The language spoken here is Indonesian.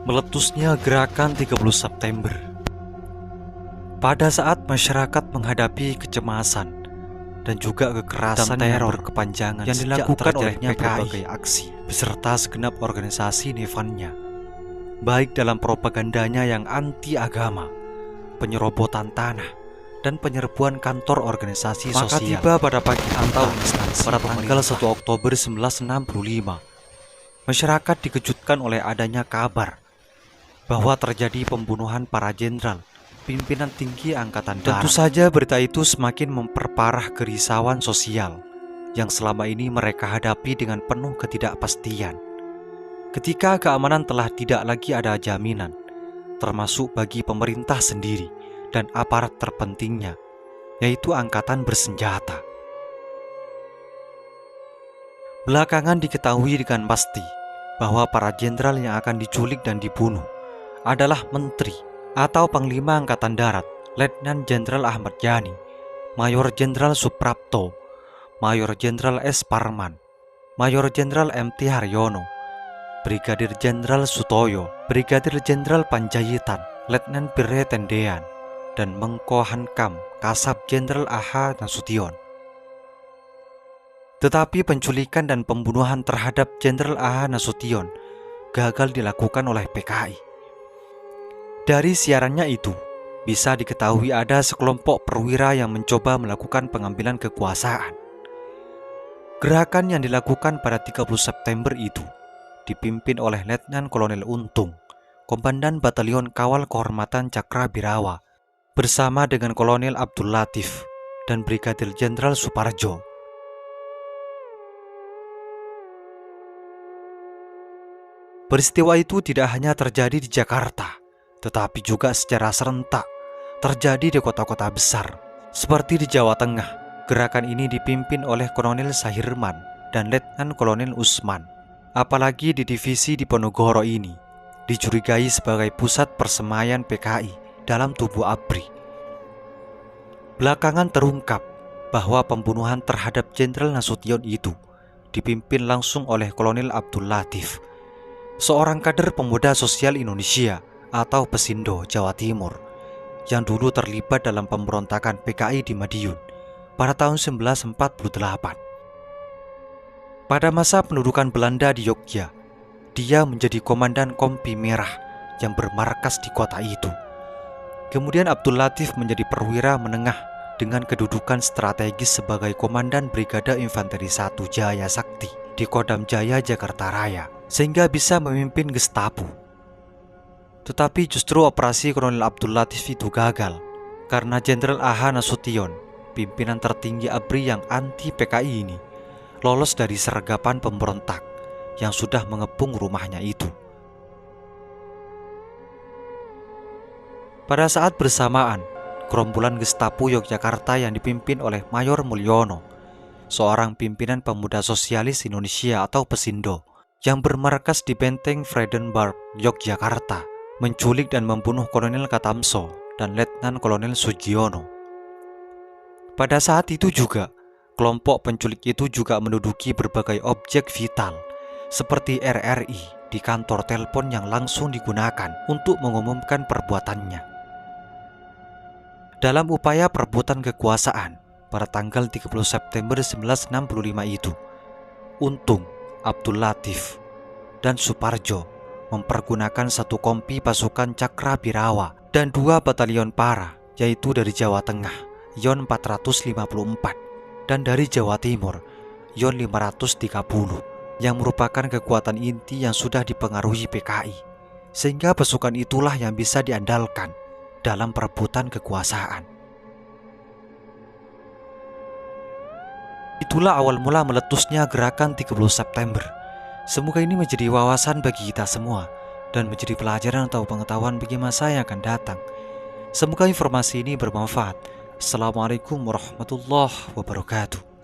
Meletusnya gerakan 30 September. Pada saat masyarakat menghadapi kecemasan dan juga kekerasan dan teror berkepanjangan yang dilakukan oleh berbagai aksi beserta segenap organisasi Nevannya, baik dalam propagandanya yang anti agama, penyerobotan tanah, dan penyerbuan kantor organisasi sosial. Maka tiba pada pagi atau pada tanggal 1 Oktober 1965, masyarakat dikejutkan oleh adanya kabar bahwa terjadi pembunuhan para jenderal pimpinan tinggi Angkatan Darat. Tentu saja berita itu semakin memperparah kerisauan sosial yang selama ini mereka hadapi dengan penuh ketidakpastian. Ketika keamanan telah tidak lagi ada jaminan, termasuk bagi pemerintah sendiri dan aparat terpentingnya, yaitu angkatan bersenjata. Belakangan diketahui dengan pasti bahwa para jenderal yang akan diculik dan dibunuh adalah Menteri atau Panglima Angkatan Darat, Letnan Jenderal Ahmad Yani, Mayor Jenderal Suprapto, Mayor Jenderal S. Parman, Mayor Jenderal M.T. Haryono, Brigadir Jenderal Sutoyo, Brigadir Jenderal Panjaitan, Letnan Pire Tendean, dan Mengko Hankam Kasab Jenderal A.H. Nasution. Tetapi penculikan dan pembunuhan terhadap Jenderal A.H. Nasution gagal dilakukan oleh PKI. Dari siarannya itu, bisa diketahui ada sekelompok perwira yang mencoba melakukan pengambilan kekuasaan. Gerakan yang dilakukan pada 30 September itu dipimpin oleh Letnan Kolonel Untung, Komandan Batalion Kawal Kehormatan Cakrabirawa, bersama dengan Kolonel Abdul Latif dan Brigadir Jenderal Suparjo. Peristiwa itu tidak hanya terjadi di Jakarta, tetapi juga secara serentak terjadi di kota-kota besar. Seperti di Jawa Tengah, gerakan ini dipimpin oleh Kolonel Sahirman dan Letnan Kolonel Usman. Apalagi di divisi Diponegoro ini dicurigai sebagai pusat persemaian PKI dalam tubuh ABRI. Belakangan terungkap bahwa pembunuhan terhadap Jenderal Nasution itu dipimpin langsung oleh Kolonel Abdul Latif, seorang kader pemuda sosial Indonesia atau Pesindo Jawa Timur yang dulu terlibat dalam pemberontakan PKI di Madiun pada tahun 1948. Pada masa pendudukan Belanda di Yogyakarta, dia menjadi komandan Kompi Merah yang bermarkas di kota itu. Kemudian Abdul Latif menjadi perwira menengah dengan kedudukan strategis sebagai komandan Brigade Infanteri 1 Jaya Sakti di Kodam Jaya, Jakarta Raya, sehingga bisa memimpin Gestapo. Tetapi justru operasi Kolonel Abdul Latif itu gagal karena Jenderal A.H. Nasution, pimpinan tertinggi ABRI yang anti PKI ini, lolos dari sergapan pemberontak yang sudah mengepung rumahnya itu. Pada saat bersamaan, gerombolan Gestapo Yogyakarta yang dipimpin oleh Mayor Mulyono, seorang pimpinan pemuda sosialis Indonesia atau Pesindo, yang bermarkas di Benteng Vredenburg, Yogyakarta, menculik dan membunuh Kolonel Katamso dan Letnan Kolonel Sugiono. Pada saat itu juga, kelompok penculik itu juga menduduki berbagai objek vital seperti RRI di kantor telepon yang langsung digunakan untuk mengumumkan perbuatannya. Dalam upaya perebutan kekuasaan pada tanggal 30 September 1965 itu, Untung, Abdul Latif, dan Suparjo mempergunakan satu kompi pasukan Cakrabirawa dan 2 batalion para, yaitu dari Jawa Tengah, Yon 454, dan dari Jawa Timur, Yon 530, yang merupakan kekuatan inti yang sudah dipengaruhi PKI, sehingga pasukan itulah yang bisa diandalkan dalam perebutan kekuasaan. Itulah awal mula meletusnya gerakan 30 September. Semoga ini menjadi wawasan bagi kita semua dan menjadi pelajaran atau pengetahuan bagi masa yang akan datang. Semoga informasi ini bermanfaat. Assalamualaikum warahmatullahi wabarakatuh.